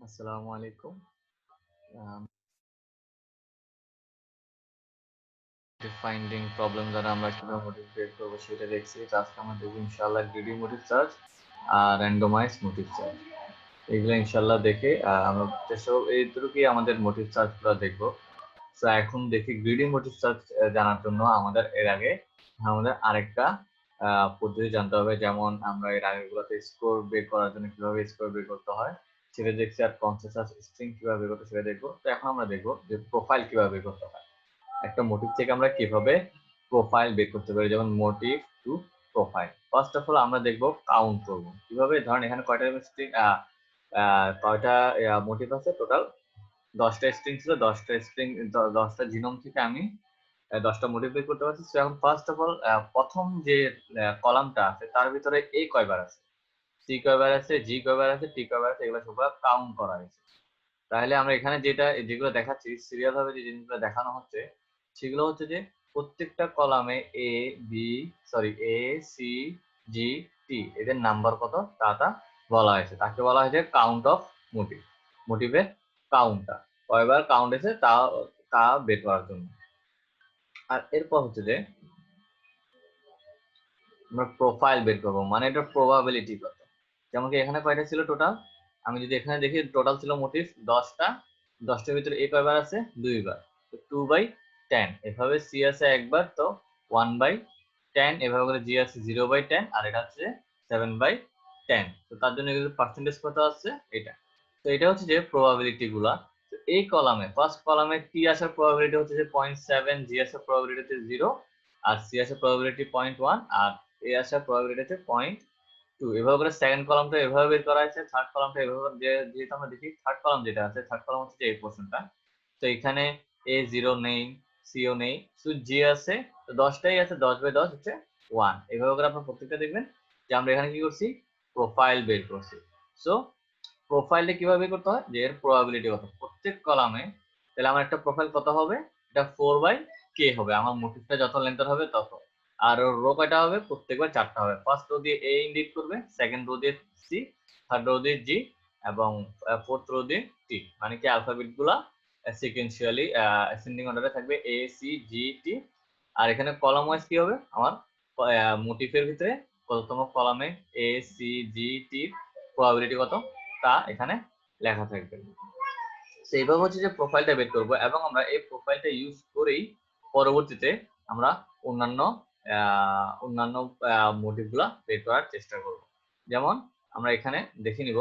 আসসালামু আলাইকুম। Finding problem দ্বারা আমরা কিভাবে মোটিভ বের করবো সেটা দেখছি। আজকে আমরা দেখবো ইনশাআল্লাহ গ্রিডি মোটিভ সার্চ আর র্যান্ডমাইজ মোটিভ সার্চ, এগুলো ইনশাআল্লাহ দেখে আমরা চেষ্টা করবো এইটুকুই আমাদের মোটিভ সার্চ গুলো দেখবো। তো এখন দেখি গ্রিডি মোটিভ সার্চ জানার জন্য আমাদের এর আগে আমাদের আরেকটা পদ্ধতি জানতে হবে। যেমন আমরা এর আগেগুলোতে স্কোর বের করার জন্য কিভাবে স্কোর বের করতে হয় সেটা দেখছি, আর কনসেনসাস স্ট্রিং কিভাবে বের করতে সেটা দেখবো। তো এখন আমরা দেখবো যে প্রোফাইল কিভাবে বের করতে হয়। একটা মোটিভ থেকে আমরা কিভাবে প্রোফাইল বের করতে পারি, যেমন motif to profile. First of all আমরা দেখবো কাউন্ট করবো কিভাবে। ধরেন এখানে কয়টা স্ট্রিং কয়টা মোটিভ আছে, টোটাল 10টা স্ট্রিং ছিল। 10টা স্ট্রিং 10টা জিনোম থেকে আমি 10টা মোটিভ বের করতে পারছি। এখন ফার্স্ট অফ অল প্রথম যে কলামটা আছে তার ভিতরে এ কয়বার আছে, সি কয়বার আছে, জি কয়বার আছে, টি কয়বার আছে, এগুলো সবগুলো কাউন্ট করা হয়েছে। তাহলে আমরা এখানে যেগুলো দেখাচ্ছি সিরিয়াল ভাবে যে জিনিসগুলো দেখানো হচ্ছে সেগুলো হচ্ছে যে প্রত্যেকটা কলামে A B sorry A C জি টি এদের নাম্বার কত তা বলা হয়েছে। তাকে বলা হয়েছে কাউন্ট অফ মোটিভ, মোটিভের কাউন্টটা কয়বার কাউন্ট হয়েছে তা বের করার জন্য। আর এরপর হচ্ছে যে আমরা প্রোফাইল বের করবো, মানে এটা প্রবাবিলিটি কত। যেমন কি এখানে কয়টা ছিল টোটাল, আমি যদি এখানে দেখি টোটাল ছিল মোটিভ 10টা। 10টার ভিতরে এ কয়বার আছে, 2বার, তো 2/10। এভাবে সি আছে একবার, তো 1/10। এভাবে করে জি আছে 0/10, আর এটা হচ্ছে 7/10। তো তার জন্য পার্সেন্টেজ কত আছে এটা। তো এটা হচ্ছে যে প্রবাবিলিটি গুলা। তো এই কলামে ফার্স্ট কলামে টি আসার প্রবাবিলিটি হচ্ছে যে 0.7, জি আসার প্রবাবিলিটি হচ্ছে 0, আর সি আসার প্রবাবিলিটি 0.1, আর এ আসার প্রবাবিলিটি হচ্ছে 0.2। এভাবে করে সেকেন্ড কলামটা এভাবে বের করা হয়েছে, থার্ড কলামটা এভাবে যেহেতু আমরা দেখি থার্ড কলাম যেটা আছে, থার্ড কলাম হচ্ছে এই পোর্শনটা। তো এখানে এ 0 নেই, সিও নেই, শুধু জি আছে। তো 10টাই আছে, 10/10 হচ্ছে 1। এভাবে করে আপনার প্রত্যেকটা দেখবেন যে আমরা এখানে কি করছি, প্রোফাইল বের করছি। সো প্রোফাইলটা কিভাবে বের করতে হয়, যে এর প্রবাবিলিটি কত প্রত্যেক কলামে। তাহলে আমার একটা প্রোফাইল কত হবে, এটা 4/k হবে। আমার মোটিভটা যত লেন্থের হবে তত। আর রো কয়টা হবে, প্রত্যেকবার 4টা হবে। ফার্স্ট রো দিয়ে এ ইন্ডিকেট করবে, সেকেন্ড রো দিয়ে সি, থার্ড রো দিয়ে জি, এবং ফোর্থ রো দিয়ে টি। মানে কি অ্যালফাবেট গুলা সিকোয়েন্সিয়ালি অ্যাসেন্ডিং অর্ডারে থাকবে, এ সি জি টি। আর এখানে কলাম ওয়াইজ কি হবে, আমার মোটিভের ভিতরে কততম কলামে A C G T probability কত তা এখানে লেখা থাকবে। সেইভাবে হচ্ছে যে প্রোফাইলটা বের করব, এবং আমরা এই প্রোফাইলটা ইউজ করেই পরবর্তীতে আমরা অন্যান্য অন্যান্য মোটিভগুলা বের করার চেষ্টা করব। যেমন আমরা এখানে দেখে নিব।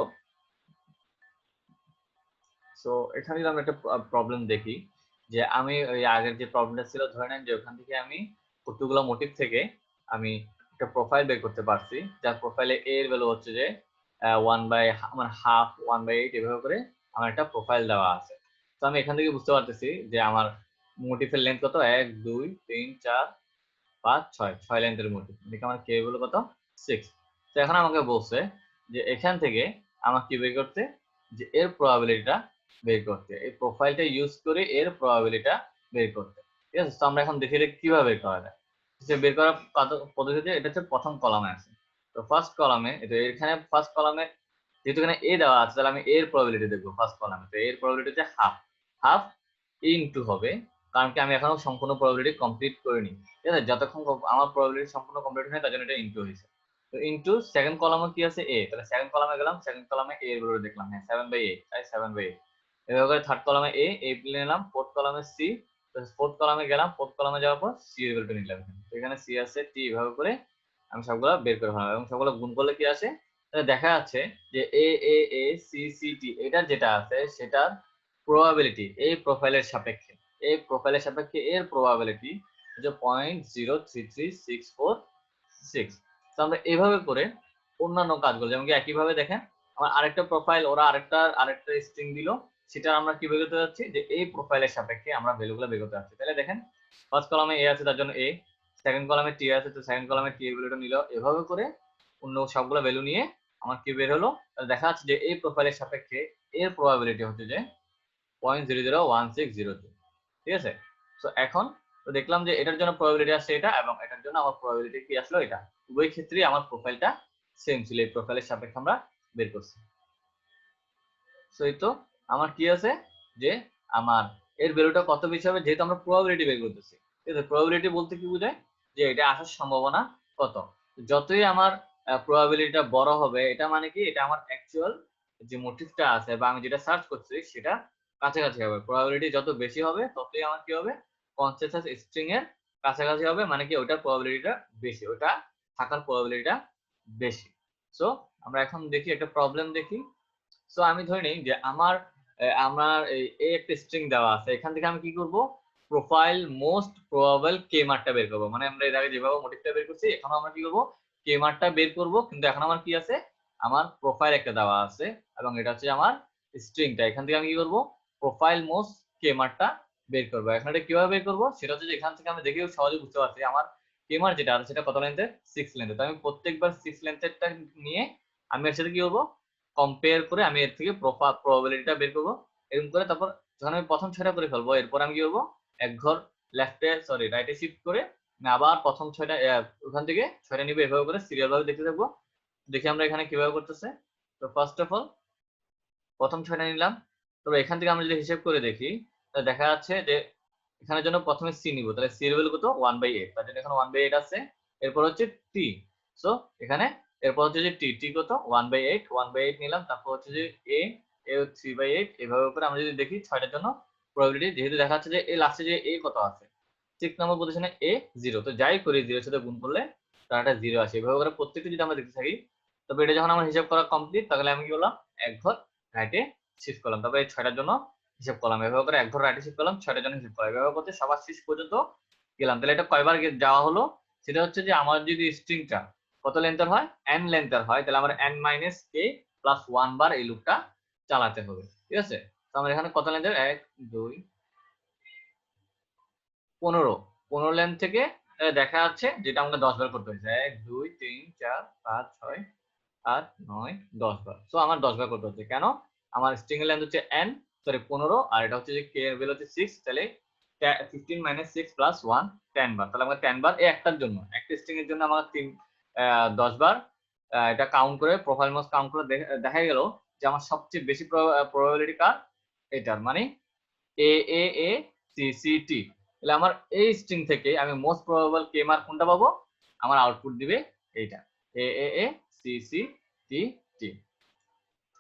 সো এখানে যদি আমরা একটা প্রবলেম দেখি, যে আমি ওই আগের যে প্রবলেমটা ছিল, ধরে নেন যে ওখান থেকে আমি কতগুলো মোটিভ থেকে আমি একটা প্রোফাইল বের করতে পারছি, যার প্রোফাইলে এ এর ভ্যালু হচ্ছে যে 1/2, 1/8, এভাবে করে আমার একটা প্রোফাইল দেওয়া আছে। তো আমি এখান থেকে বুঝতে পারতেছি যে আমার মোটিভের লেন্থ কত, 1 2 3 4 5 6, 6 লেন্থের মোটিভ। দেখে আমার কে হলো কত, 6। তো এখন আমাকে বলছে যে এখান থেকে আমার কি বের করতে, যে এর প্রবাবিলিটিটা বের করতে, এই প্রোফাইলটা ইউজ করে এর প্রবাবিলিটিটা বের করতে। ঠিক আছে, তো আমরা এখন দেখি এটা কিভাবে বের করা যায়। সে বের করার পদ্ধতিতে এটা হচ্ছে প্রথম কলামে আছে। তো ফার্স্ট কলামে, এটা এখানে ফার্স্ট কলামে যেহেতু এখানে এ দেওয়া আছে, তাহলে আমি এর প্রবাবিলিটি দেখবো ফার্স্ট কলামে। তো এর প্রবাবিলিটি হচ্ছে হাফ, হাফ ইনটু হবে, কারণ কি আমি এখনো সম্পূর্ণ প্রবাবিলিটি কমপ্লিট করিনি। ঠিক আছে, যতক্ষণ আমার প্রবাবিলিটি সম্পূর্ণ কমপ্লিট হয় তার জন্য এটা ইনটু হয়েছে। তো ইনটু সেকেন্ড কলামে কি আছে, এ, তাহলে সেকেন্ড কলামে গেলাম, সেকেন্ড কলামে এ এর ভ্যালু দেখলাম, হ্যাঁ 7/8, তাই 7/8। এভাবে করে থার্ড কলামে এ নিলাম, ফোর্থ কলামে সি, ফোর্থ কলামে গেলাম, ফোর্থ কলামে যাওয়ার পর সি এর ভ্যালুটা নিলাম। তো এখানে সি আছে, টি, এভাবে করে আমি সবগুলো বের করে ফেলাম, এবং সবগুলো গুণ করলে কি আসে, দেখা যাচ্ছে যে এ এ এ সি সি টি এটার যেটা আছে সেটার প্রবাবিলিটি এই প্রোফাইলের সাপেক্ষে, এই প্রোফাইলের সাপেক্ষে এর প্রবাবিলিটি যে 0.03364 তো আমরা এইভাবে করে অন্যান্য কাজগুলো, যেমন কি একইভাবে দেখেন আমার আরেকটা প্রোফাইল, ওরা আরেকটা স্ট্রিং দিল, সেটা আমরা কি বের করতে যাচ্ছি, যে এই প্রোফাইলের সাপেক্ষে আমরা ভ্যালুগুলো বের করতে যাচ্ছি। তাহলে দেখেন ফার্স্ট কলামে এ আছে তার জন্য এ, সেকেন্ড কলামে টি আছে তো সেকেন্ড কলামে টি এর ভ্যালুটা নিল। এভাবে করে অন্য সবগুলো ভ্যালু নিয়ে আমার কি বের হলো, দেখা যাচ্ছে যে এই প্রোফাইলের সাপেক্ষে এর প্রবাবিলিটি হচ্ছে যে 0.001602। ঠিক আছে, তো এখন তো দেখলাম যে এটার জন্য প্রবাবিলিটি আসছে এটা, এবং এটার জন্য আমার প্রবাবিলিটি কি আসলো এটা। উভয় ক্ষেত্রেই আমার প্রোফাইলটা সেম ছিল, এই প্রোফাইলের সাপেক্ষে আমরা বের করছি। সো এই তো আমার কি আছে যে আমার এর ভ্যালুটা কত বেশি হবে, যেহেতু আমরা প্রবাবিলিটি বের করতেছি। ঠিক আছে, প্রবাবিলিটি বলতে কি বোঝায় যে এটা আসার সম্ভাবনা কত। যতই আমার প্রবাবিলিটিটা বড় হবে, এটা মানে কি এটা আমার অ্যাকচুয়াল যে মোটিভটা আছে বা আমি যেটা সার্চ করছি সেটা কাছাকাছি হবে। প্রবাবিলিটি যত বেশি হবে ততই আমার কি হবে, কনসেনসাস স্ট্রিং এর কাছাকাছি হবে, মানে কি ওটার প্রবাবিলিটিটা বেশি, ওটা থাকার প্রবাবিলিটিটা বেশি। সো আমরা এখন দেখি একটা প্রবলেম দেখি। সো আমি ধরে নিই যে আমার এই একটা স্ট্রিং দেওয়া আছে, এখান থেকে আমি কি করব, প্রোফাইল মোস্ট প্রবাবল কে মার্কটা বের করব। মানে আমরা এর আগে যেভাবে মোটিভটা বের করছি, এখন আমরা কি করব, কে মার্কটা বের করব। কিন্তু এখন আমার কি আছে, আমার প্রোফাইল একটা দেওয়া আছে এবং এটা হচ্ছে আমার স্ট্রিংটা। এখান থেকে আমি কি করব, প্রোফাইল মোস্ট কে মার্কটা বের করব। এখন এটা কিভাবে বের করব সেটা হচ্ছে যে এখান থেকে আমি দেখেও সহজে বুঝতে পারছি আমার কে মার্ক যেটা আছে সেটা কত লেন্থের, 6 লেন্থের। তো আমি প্রত্যেকবার 6 লেন্থেরটা নিয়ে আমি এর সাথে কি করব, কম্পেয়ার করে আমি এর থেকে প্রবাবিলিটিটা বের করবো। এরকম করে তারপর যখন আমি প্রথম 6টা করে ফেলবো, এরপর আমি কি করবো, এক ঘর রাইটে শিফট করে আমি আবার প্রথম 6টা ওখান থেকে 6টা নিবে, এভাবে করে সিরিয়াল ভাবে দেখতে থাকবো। দেখি আমরা এখানে কিভাবে করতেছে। তো ফার্স্ট অফ অল প্রথম 6টা নিলাম। তবে এখান থেকে আমরা যদি হিসাব করে দেখি, তাহলে দেখা যাচ্ছে যে এখানের জন্য প্রথমে সি নিব, তাহলে সি এর ভ্যালু কত, 1/8। তার জন্য এখানে 1/8 আছে। এরপর হচ্ছে টি, সো এখানে এরপর হচ্ছে যে টি, টি কত, 1/8, 1/8 নিলাম। তারপর হচ্ছে যে এ, এ 3/8। এভাবে করে আমরা যদি দেখি 6টার জন্য প্রবাবিলিটি, যেহেতু দেখা যাচ্ছে যে এ লাস্টে যে এ কত আছে, 6 নম্বর পজিশনে এ 0, তো যাই করি 0 এর সাথে গুণ করলে তার একটা 0 আসে। এভাবে করে প্রত্যেকটা যদি আমরা দেখতে থাকি, তবে এটা যখন আমার হিসাব করা কমপ্লিট, তাহলে আমি কি করলাম, এক ঘর রাইটে শিফট করলাম। তবে এই 6টার জন্য হিসাব করলাম, এভাবে করে এক ঘর রাইটে শিফট করলাম, 6টার জন্য হিসাব করলাম, এভাবে করতে সবার শেষ পর্যন্ত গেলাম। তাহলে এটা কয়বার যাওয়া হলো, সেটা হচ্ছে যে আমার যদি স্ট্রিংটা কত লেন্থের হয়, n লেন্থের হয়, তাহলে আমার n - k + 1 বার এই লুপটা চালাতে হবে। ঠিক আছে, তো আমরা এখানে কত লেন্থের, 1 2 15 লেন্থ থেকে দেখা যাচ্ছে যেটা আমাকে 10 বার করতে হয়েছে, 1 2 3 4 5 6 8 9 10 বার। সো আমার 10 বার করতে হচ্ছে কেন, আমার স্ট্রিং এর লেন্থ হচ্ছে n, সরি 15, আর এটা হচ্ছে যে k এর ভ্যালু হচ্ছে 6, তাহলে 15 - 6 + 1 10 বার। তাহলে আমাকে 10 বার এই একটার জন্য, একটা স্ট্রিং এর জন্য আমার 10 বার এটা কাউন্ট করে, প্রোফাইল মোস্ট কাউন্ট করে দেখা গেল যে আমার সবচেয়ে বেশি প্রবাবিলিটি কার, এটার, মানে এ এ এ সি সি টি। তাহলে আমার এই স্ট্রিং থেকে আমি মোস্ট প্রবাবল কে মার্ক কোনটা পাবো, আমার আউটপুট দিবে এইটা, এ এ এ সি সি টি টি।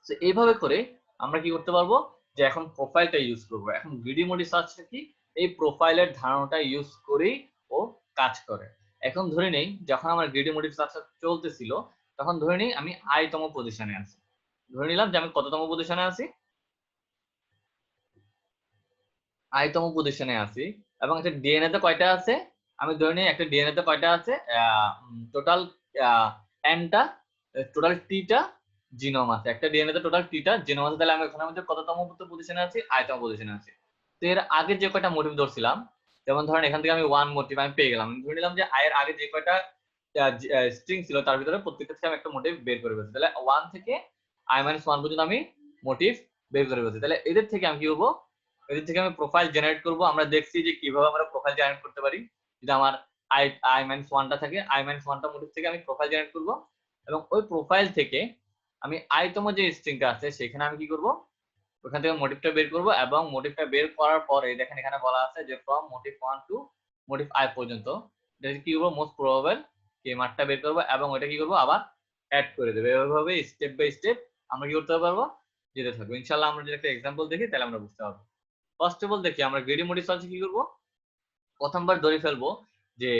তো এইভাবে করে আমরা কি করতে পারবো, যে এখন প্রোফাইলটা ইউজ করবো। এখন গ্রিডি মোডি সার্চটা কি, এই প্রোফাইলের ধারণাটা ইউজ করেই ও কাজ করে। এখন ধরে নেই যখন আমার গ্রিডি মোডি সার্চটা চলতেছিল, তখন ধরে নেই আমি তম পজিশনে আছি। ধরে নিলাম যে আমি কততম পজিশনে আছি, তম পজিশনে আছি। এবং একটা ডিএনএ তে কয়টা আছে, আমি ধরে নিই একটা ডিএনএ তে কয়টা আছে, টোটাল এনটা, টোটাল টিটা জিনোম আছে। একটা ডিএনএ তে টোটাল টিটা জিনোম আছে, তাহলে আমি ওখানের মধ্যে কততম পজিশনে আছি, তম পজিশনে আছি। তো এর আগে যে কয়টা মোটিভ ধরছিলাম, যেমন ধরেন এখান থেকে আমি 1 মোটিভ আমি পেয়ে গেলাম, আমি ধরে নিলাম যে এর আগে যে কয়টা স্ট্রিং ছিল তার ভিতরে প্রত্যেকটা থেকে আমি একটা মোটিভ বের করে ফেলছি। তাহলে 1 থেকে i-1 পর্যন্ত আমি মোটিভ বের করে ফেলছি। তাহলে এদের থেকে আমি কি করবো, এদের থেকে আমি প্রোফাইল জেনারেট করব। আমরা দেখছি যে কিভাবে আমরা প্রোফাইল জেনারেট করতে পারি। যদি আমার i-1টা থাকে, i-1টা মোটিভ থেকে আমি প্রোফাইল জেনারেট করব, এবং ওই প্রোফাইল থেকে আমি তম যে স্ট্রিংটা আছে সেখানে আমি কি করব, ওখান থেকে মোটিভটা বের করব। এবং মোটিভটা বের করার পরে দেখেন এখানে বলা আছে যে from motif 1 to motif i পর্যন্ত, এটা কি করব, মোস্ট প্রবাবল কে মার্কটা বের করব, এবং ওটা কি করব, আবার অ্যাড করে দেব। এভাবে স্টেপ বাই স্টেপ আমরা কি করতে পারবো, যেতে থাকবো। ইনশাআল্লাহ আমরা যদি একটা এক্সাম্পল দেখি তাহলে আমরা বুঝতে পারবো। ফার্স্ট অফ অল দেখি আমরা গ্রিডি মোডি সার্চে কি করব, প্রথমবার ধরে ফেলবো যে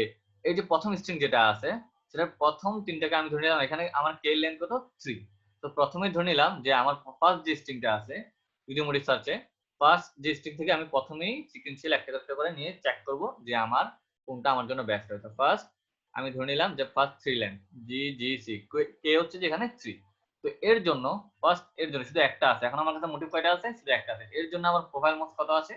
এই যে প্রথম স্ট্রিং যেটা আছে সেটা প্রথম তিনটাকে আমি ধরে নিলাম, এখানে আমার কে লেন্থ কত, 3। তো প্রথমেই ধরে নিলাম যে আমার ফার্স্ট যে স্ট্রিংটা আছে গ্রিডি মোডি সার্চে, ফার্স্ট যে স্ট্রিং থেকে আমি প্রথমেই সিকোয়েন্সিয়াল একটা একটা করে নিয়ে চেক করব যে আমার কোনটা আমার জন্য বেস্ট হয়। তো ফার্স্ট আমি ধরে নিলাম যে ফার্স্ট 3 লেন্থ জি জি সি, কে হচ্ছে যে এখানে 3। তো এর জন্য ফার্স্ট এর জন্য শুধু একটা আছে, এখন আমার কাছে মোটিভ কয়টা আছে, শুধু একটা আছে। এর জন্য আমার প্রোফাইল মোস্ট কত আছে,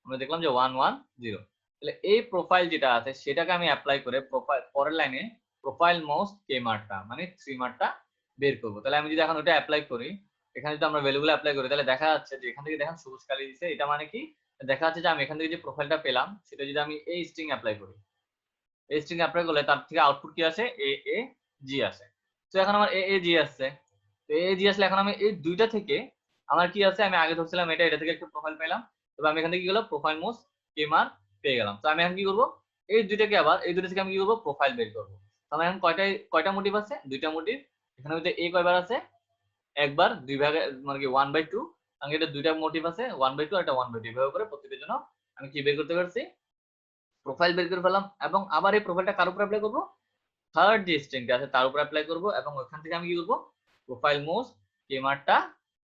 আমরা দেখলাম যে 1 1 0। তাহলে এই প্রোফাইল যেটা আছে সেটাকে আমি অ্যাপ্লাই করে প্রোফাইল পরের লাইনে প্রোফাইল মোস্ট কে মার্কটা মানে 3 মার্কটা বের করব। তাহলে আমি যদি এখন ওটা অ্যাপ্লাই করি, এখানে যদি আমরা ভ্যালুগুলো অ্যাপ্লাই করি, তাহলে দেখা যাচ্ছে যে এখান থেকে দেখেন সবুজ কালি দিছে, এটা মানে কি, দেখা যাচ্ছে যে আমি এখান থেকে যে প্রোফাইলটা পেলাম সেটা যদি আমি এই স্ট্রিং অ্যাপ্লাই করি, এই স্ট্রিং অ্যাপ্লাই করলে তার থেকে আউটপুট কি আসে, এ এ জি আসে। তো এখন আমার এ এ জি আসছে। তো এ জি আসলে এখন আমি এই দুইটা থেকে আমার কি আছে, আমি আগে ধরছিলাম এটা থেকে একটা প্রোফাইল পেলাম, তবে আমি এখান থেকে কি করলাম প্রোফাইল মোস্ট কেমার পেয়ে গেলাম। তো আমি এখন কি করবো, এই দুইটাকে আবার এই দুটো থেকে আমি কি করবো প্রোফাইল বের করবো। তো আমার এখন কয়টা মোটিভ আছে, দুইটা মোটিভ। এখানে মধ্যে এ কয়বার আছে, একবার, দুই ভাগে মানে কি 1/2, কারণ এটা দুইটা মোটিভ আছে 1/2 আর এটা 1/2, এভাবে করে প্রত্যেকটার জন্য আমি কি বের করতে পারছি, প্রোফাইল বের করে ফেললাম। এবং আবার এই প্রোফাইলটা কার উপর অ্যাপ্লাই করবো, থার্ড যে স্ট্রিংটা আছে তার উপর অ্যাপ্লাই করব, এবং ওখান থেকে আমি কি করব প্রোফাইল মোস্ট কেমারটা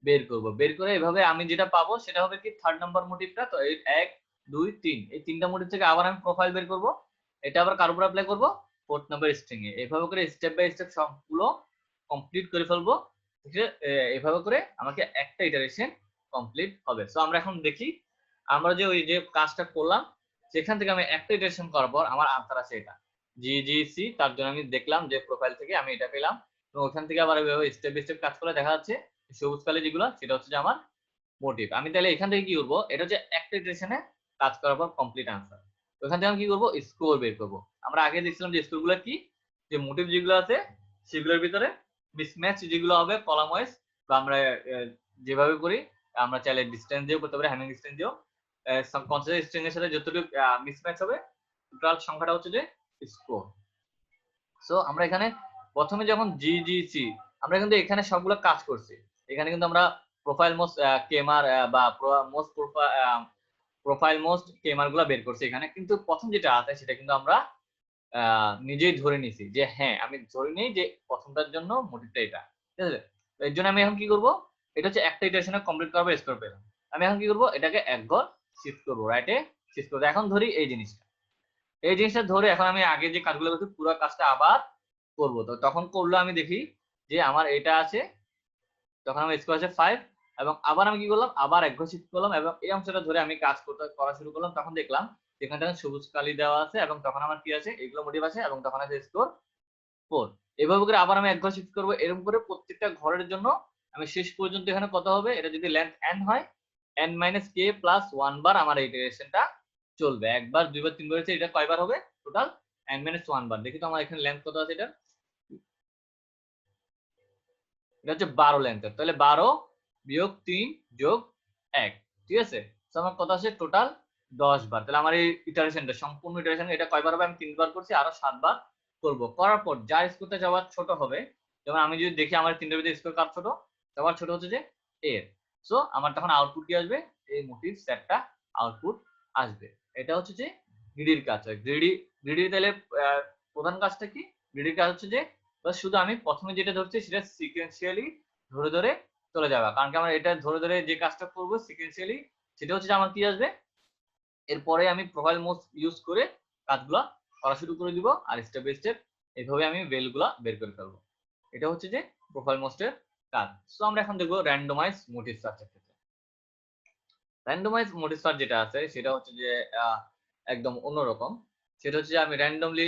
বের করব। বের করে এভাবে আমি যেটা পাবো সেটা হবে কি থার্ড নাম্বার মোটিভটা। তো এই 1 2 3 এই তিনটা মোটিভ থেকে আবার আমি প্রোফাইল বের করব, এটা আবার কার উপর অ্যাপ্লাই করব, ফোর্থ নাম্বার স্ট্রিং এ। এভাবে করে স্টেপ বাই স্টেপ সবগুলো কমপ্লিট করে ফেলবো। ঠিক আছে, এভাবে করে আমাকে একটা ইটারেশন কমপ্লিট হবে। সো আমরা এখন দেখি, আমরা যে ওই যে কাজটা করলাম সেখান থেকে আমি একটা ইটারেশন করার পর আমার আনসার আছে এটা জিজিসি, তার জন্য আমি দেখলাম যে প্রোফাইল থেকে আমি এটা পেলাম। তো ওখান থেকে আবার স্টেপ বাই স্টেপ কাজ করে দেখা যাচ্ছে সবুজ কালে যেগুলো সেটা হচ্ছে যে আমার মোটিভ। আমি তাহলে এখান থেকে কি করবো, এটা হচ্ছে একটা ইটারেশনে কাজ করার পর কমপ্লিট আনসার। ওখান থেকে আমি কি করবো স্কোর বের করবো। আমরা আগে দেখছিলাম যে স্কোর গুলো কি, যে মোটিভ যেগুলো আছে সেগুলোর ভিতরে মিসম্যাচ যেগুলো হবে কলাম ওয়াইজ, বা আমরা যেভাবে করি আমরা চাইলে ডিসটেন্স দিয়েও করতে পারি, হ্যামিং ডিসটেন্স দিয়েও, কনসেন্ট্রেট স্ট্রিং এর সাথে যতটুকু মিসম্যাচ হবে টোটাল সংখ্যাটা হচ্ছে যে স্কোর। সো আমরা এখানে প্রথমে যখন জিজিসি আমরা কিন্তু এখানে সবগুলো কাজ করছি, এখানে কিন্তু আমরা প্রোফাইল মোস্ট কেমার বা মোস্ট প্রোফাইল মোস্ট কেমার গুলা বের করছি এখানে। কিন্তু প্রথম যেটা আছে সেটা কিন্তু আমরা নিজেই ধরে নিছি যে হ্যাঁ আমি ধরে নিই যে প্রথমটার জন্য মোটিভটা এটা, ঠিক আছে। তো এর জন্য আমি এখন কি করব, এটা হচ্ছে একটা ইটারেশনে কমপ্লিট করব স্কোর পেলাম। আমি এখন কি করব, এটাকে এক ঘর শিফট করব, রাইটে শিফট করব। এখন ধরি এই জিনিসটা ধরে এখন আমি আগে যে কাজগুলো করছি পুরো কাজটা আবার করব। তো তখন করলো আমি দেখি যে আমার এটা আছে, তখন আমার স্কোর আছে 5, এবং আবার আমি কি করলাম আবার এক ঘর শিফট করলাম এবং এই অংশটা ধরে আমি কাজ করা শুরু করলাম। তখন দেখলাম এখানে সবুজ কালি দেওয়া আছে এবং তখন আমার কি আছে এগুলো মোটিভ আছে এবং তখন আছে স্কোর 4। এভাবে করে আবার আমি এক ঘর শিফট করব, এরকম করে প্রত্যেকটা ঘরের জন্য আমি শেষ পর্যন্ত এখানে কত হবে, এটা যদি লেন্থ n হয় n - k + 1 বার আমার এই ইটারেশনটা চলবে। একবার, দুইবার, তিনবার হচ্ছে, এটা কয়বার হবে টোটাল n - 1 বার। দেখি তো আমার এখানে লেন্থ কত আছে, এটা হচ্ছে 12 লেন্থের, তাহলে 12 - 3 + 1, ঠিক আছে। তো আমার কত আছে টোটাল 10 বার। তাহলে আমার এই ইটারেশনটা সম্পূর্ণ ইটারেশন এটা কয়বার হবে, আমি 3 বার করছি, আরো 7 বার করব। করার পর যার স্কোরটা যাওয়ার ছোট হবে, যেমন আমি যদি দেখি আমার তিনটার ভিতরে স্কোর কার ছোট, সবার ছোট হচ্ছে যে এর। সো আমার তখন আউটপুট কি আসবে, এই মোটিভ সেটটা আউটপুট আসবে। এটা হচ্ছে যে গ্রিডির কাজ। গ্রিডি তাহলে প্রধান কাজটা কি, গ্রিডির কাজ হচ্ছে যে শুধু আমি প্রথমে যেটা ধরছি সেটা সিকোয়েন্সিয়ালি ধরে ধরে চলে যাওয়া। কারণ কি আমরা এটা ধরে ধরে যে কাজটা করব সিকোয়েন্সিয়ালি, সেটা হচ্ছে যে আমার কি আসবে, এরপরে আমি প্রোফাইল মোস্ট ইউজ করে কাজগুলো করা শুরু করে দিব, আর স্টেপ বাই স্টেপ এইভাবে আমি ভ্যালুগুলো বের করে ফেলবো। এটা হচ্ছে যে প্রোফাইল মোস্টের কাজ। সো আমরা এখন দেখবো র্যান্ডমাইজ মোটিভ সার্চের ক্ষেত্রে। র্যান্ডমাইজ মোটিভ সার্চ যেটা আছে সেটা হচ্ছে যে একদম অন্যরকম। সেটা হচ্ছে যে আমি র্যান্ডমলি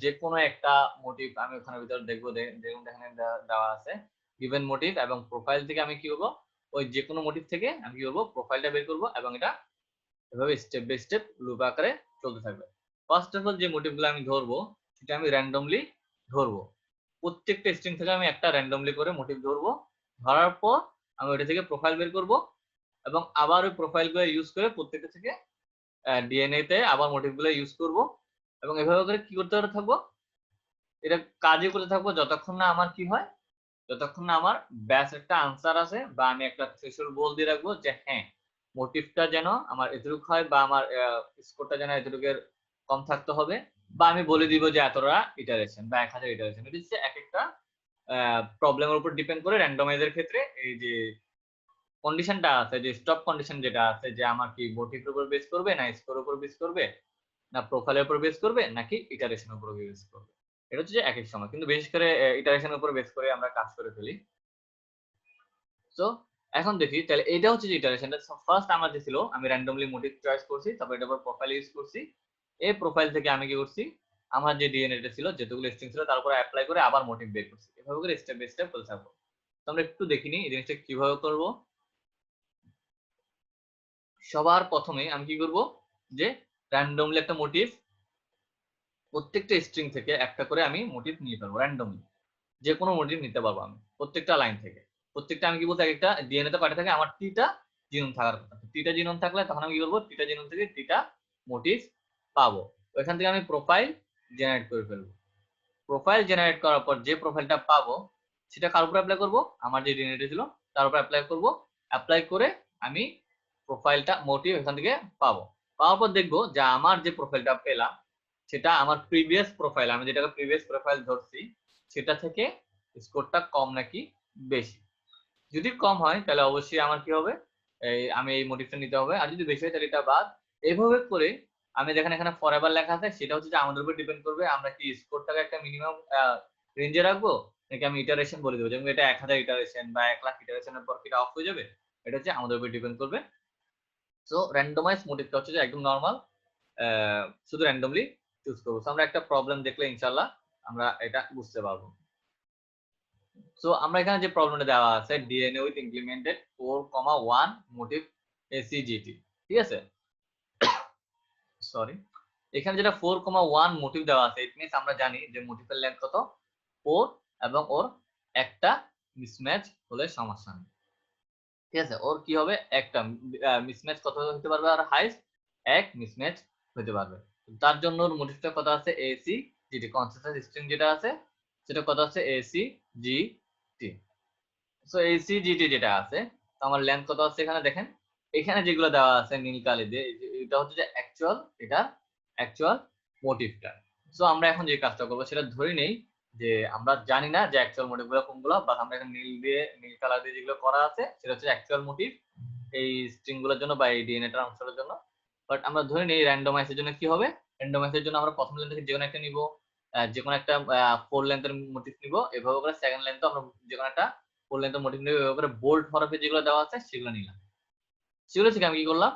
যে কোনো একটা মোটিভ আমি ওখানে ভিতরে দেখবো, দেখুন এখানে দেওয়া আছে গিভেন মোটিভ, এবং প্রোফাইল থেকে আমি কি করবো ওই যে কোনো মোটিভ থেকে আমি কি করবো প্রোফাইলটা বের করবো, এবং এটা এভাবে স্টেপ বাই স্টেপ লুপ আকারে চলতে থাকবে। ফার্স্ট অফ অল যে মোটিভগুলো আমি ধরবো সেটা আমি র্যান্ডমলি ধরবো। প্রত্যেকটা স্ট্রিং থেকে আমি একটা র্যান্ডমলি করে মোটিভ ধরবো। ধরার পর আমি ওটা থেকে প্রোফাইল বের করব, এবং আবার ওই প্রোফাইলগুলো ইউজ করে প্রত্যেকটা থেকে ডিএনএ তে আবার মোটিভগুলো ইউজ করব, এবং এভাবে করে কি করতে থাকবো, এটা কাজই করতে থাকবো যতক্ষণ না আমার কি হয়, যতক্ষণ না আমার ব্যাস একটা আনসার আছে, বা আমি একটা থ্রেশহোল্ড বল দিয়ে রাখবো যে হ্যাঁ মোটিভটা যেন আমার এতটুকু হয়, বা আমার স্কোরটা যেন এতটুকুর কম থাকতে হবে, বা আমি বলে দিব যে এতটা ইটারেশন বা 1000 ইটারেশন। এটা হচ্ছে এক একটা প্রবলেমের উপর ডিপেন্ড করে র্যান্ডমাইজের ক্ষেত্রে এই যে কন্ডিশনটা আছে, যে স্টপ কন্ডিশন যেটা আছে, যে আমার কি মোটিভের উপর বেস করবে, না স্কোর উপর বেস করবে, না প্রোফাইলের উপর বেস করবে, নাকি ইটারেশনের উপর বেস করবে। এটা হচ্ছে যে এক এক সময়, কিন্তু বিশেষ করে ইটারেশনের উপর বেস করে আমরা কাজ করে ফেলি। সো এখন দেখি তাহলে এটা হচ্ছে যে ইটারেশনটা। ফার্স্ট আমার যে ছিল আমি র্যান্ডমলি মোটিভ চয়েস করছি, তারপর এটার উপর প্রোফাইল ইউজ করছি। এই প্রোফাইল থেকে আমি কি করছি, আমার যে ডিএনএ ছিল যতগুলো স্ট্রিং ছিল তার উপর অ্যাপ্লাই করে আবার মোটিভ বের করছি। এভাবে করে স্টেপ বাই স্টেপ করতে থাকবো। তো আমরা একটু দেখিনি এই জিনিসটা কিভাবে করব। সবার প্রথমে আমি কি করব, যে র্যান্ডমলি একটা মোটিভ, প্রত্যেকটা স্ট্রিং থেকে একটা করে আমি মোটিভ নিয়ে ফেলবো র্যান্ডমলি। যে কোনো মোটিভ নিতে পারবো আমি প্রত্যেকটা লাইন থেকে। প্রত্যেকটা আমি কি বলতে একটা ডিএনএ তে কয়টা থাকে, আমার টিটা জিনোম থাকার কথা। টিটা জিনোম থাকলে তখন আমি কি করবো, টিটা জিনোম থেকে টিটা মোটিফ পাবো। ওইখান থেকে আমি প্রোফাইল জেনারেট করে ফেলবো। প্রোফাইল জেনারেট করার পর যে প্রোফাইলটা পাবো সেটা কার উপর অ্যাপ্লাই করব, আমার যে ডিএনএ ছিল তার উপর অ্যাপ্লাই করব। অ্যাপ্লাই করে আমি প্রোফাইলটা মোটিভ এখান থেকে পাবো। পাওয়ার পর দেখবো যে আমার যে প্রোফাইলটা পেলাম সেটা আমার প্রিভিয়াস প্রোফাইল, আমি যেটাকে প্রিভিয়াস প্রোফাইল ধরছি সেটা থেকে স্কোরটা কম নাকি বেশি। যদি কম হয় তাহলে অবশ্যই আমার কি হবে, আমি এই মোটিভটা নিতে হবে। আর যদি বেশি হয় তাহলে এটা বাদ। এইভাবে করে আমি দেখেন এখানে ফরএভার লেখা আছে, সেটা হচ্ছে যে আমাদের উপর ডিপেন্ড করবে আমরা কি স্কোরটাকে একটা মিনিমাম রেঞ্জে রাখবো নাকি আমি ইটারেশন বলে দেবো, যেমন এটা 1000 ইটারেশন বা 1,00,000 ইটারেশনের পর এটা অফ হয়ে যাবে, এটা হচ্ছে আমাদের উপর ডিপেন্ড করবে। সো র্যান্ডমাইজ মোটিভটা হচ্ছে যে একদম নরমাল, শুধু র্যান্ডমলি চুজ করবো। সো আমরা একটা প্রবলেম দেখলে ইনশাআল্লাহ আমরা এটা বুঝতে পারবো। সো আমরা এখানে যে প্রবলেমটা দেওয়া আছে ডিএনএ উইথ ইমপ্লিমেন্টেড 4,1 মোটিভ এসিজিটি, ঠিক আছে, সরি, এখানে যেটা 4,1 মোটিভ দেওয়া আছে, ইট মিন্স আমরা জানি যে মোটিভের লেন্থ কত 4 এবং ওর একটা মিসম্যাচ হলে সমস্যা নেই, ঠিক আছে। ওর কি হবে, একটা মিসম্যাচ কত হতে পারবে, আর হাইস্ট এক মিসম্যাচ হতে পারবে। তার জন্য ওর মোটিভটা কত আছে এসি জিটি, কনসিস্টেন্ট স্ট্রিং যেটা আছে সেটা কত আছে এসি জিটি। সো এসিজিটি যেটা আছে আমার লেন্থ কত আছে এখানে দেখেন, এখানে যেগুলো দেওয়া আছে নীল কালি দিয়ে এটা হচ্ছে যে অ্যাকচুয়াল, এটা অ্যাকচুয়াল মোটিভটা। সো আমরা এখন যে কাজটা করবো সেটা ধরে নেই যে আমরা জানি না যে অ্যাকচুয়াল মোটিভগুলো কোনগুলো, বাট আমরা এখানে নীল কালার দিয়ে যেগুলো করা আছে সেটা হচ্ছে অ্যাকচুয়াল মোটিভ এই স্ট্রিং গুলোর জন্য বা এই ডিএনএ ট্রান্সফারের জন্য। বাট আমরা ধরে নেই র্যান্ডমাইজের জন্য কি হবে, র্যান্ডমাইজের জন্য আমরা প্রথম লেন্থ থেকে যে কোনো একটা নিব, যে কোনো একটা 4 লেন্থের মোটিভ নিব, এভাবে করে সেকেন্ড লেন্থে আমরা যে কোনো একটা 4 লেন্থের মোটিভ নিব, এভাবে করে বোল্ড হরফে যেগুলো দেওয়া আছে সেগুলো নিলাম। সেগুলো থেকে আমি কি করলাম,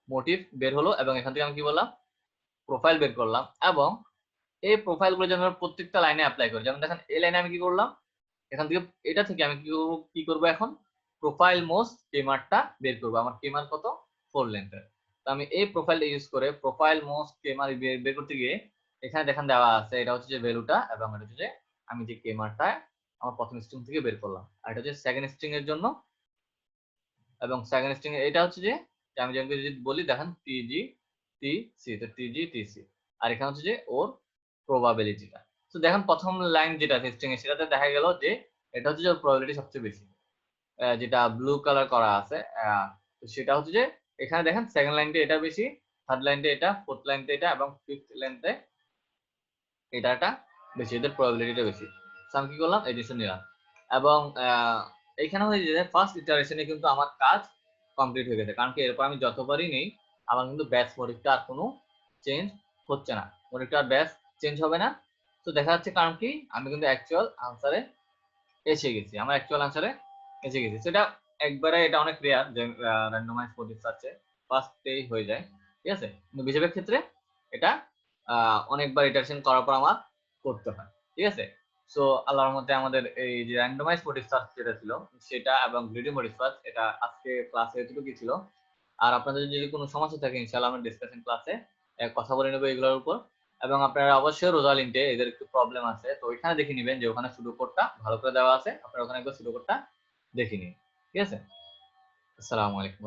মোটিভ বের হলো এবং এখান থেকে আমি কি বললাম প্রোফাইল বের করলাম। এবং এই প্রোফাইলগুলো যেন আমরা প্রত্যেকটা লাইনে অ্যাপ্লাই করি। যেমন দেখেন এই লাইনে আমি কি করলাম, এখান থেকে এটা থেকে আমি কি করব এখন প্রোফাইল মোস্ট কেমারটা বের করব। আমার কেমার কত 4 লেন্থের, তো আমি এই প্রোফাইলটা ইউজ করে প্রোফাইল মোস্ট কেমার বের করতে গিয়ে এখানে দেখেন দেওয়া আছে এটা হচ্ছে যে ভ্যালুটা, এবং এটা হচ্ছে যে আমি যে কেমারটা আমার প্রথম স্ট্রিং থেকে বের করলাম, আর এটা হচ্ছে সেকেন্ড স্ট্রিং এর জন্য। এবং সেকেন্ড স্ট্রিং এটা হচ্ছে যে আমি যেমন যদি বলি দেখেন টিজি টিসি, তো টিজি টিসি, আর এখানে হচ্ছে যে ওর প্রবাবিলিটিটা। তো দেখেন প্রথম লাইন যেটা আছে স্ট্রিং এর সেটাতে দেখা গেল যে এটা হচ্ছে যে প্রবাবিলিটি সবচেয়ে বেশি, যেটা ব্লু কালার করা আছে, তো সেটা হচ্ছে যে এখানে দেখেন সেকেন্ড লাইনটা এটা বেশি, থার্ড লাইনটা এটা, ফোর্থ লাইনটা এটা, এবং ফিফথ লাইনতে এটা বেশি, এদের প্রবাবিলিটিটা বেশি। তো আমি কি করলাম এই জিনিসটা নিলাম, এবং এইখানে হয়ে যে ফার্স্ট ইটারেশনে কিন্তু আমার কাজ কমপ্লিট হয়ে গেছে, কারণ কি এরপর আমি যতবারই নেই আমার কিন্তু ব্যাচ মোটিভটা আর কোনো চেঞ্জ হচ্ছে না, মোটিভটা আর ব্যাচ চেঞ্জ হবে না। তো দেখা যাচ্ছে কারণ কি আমি কিন্তু অ্যাকচুয়াল আনসারে এসে গেছি, আমার অ্যাকচুয়াল আনসারে এসে গেছি। সেটা একবারে এটা অনেক রেয়ার যে র্যান্ডমাইজ মোটিভ সার্চে ফার্স্টেই হয়ে যায়, ঠিক আছে, কিন্তু বেশিরভাগ ক্ষেত্রে এটা অনেকবার ইটারেশন করার পর আমার করতে হয়, ঠিক আছে। সো আল্লাহর মধ্যে আমাদের এই যে র্যান্ডমাইজ মোটিভ সার্চ যেটা ছিল সেটা এবং গ্রিডি মোটিভ সার্চ এটা আজকে ক্লাসে এতটুকুই ছিল। আর আপনাদের যদি কোনো সমস্যা থাকে ইনশাআল্লাহ আমরা ডিসকাশন ক্লাসে কথা বলে নেবো এগুলোর উপর। এবং আপনারা অবশ্যই রোজালিন্টে এদের একটু প্রবলেম আছে, তো ওইখানে দেখে নেবেন যে ওখানে সুডো কোডটা ভালো করে দেওয়া আছে, আপনারা ওখানে একবার সুডো কোডটা দেখে নিন, ঠিক আছে। আসসালামু আলাইকুম।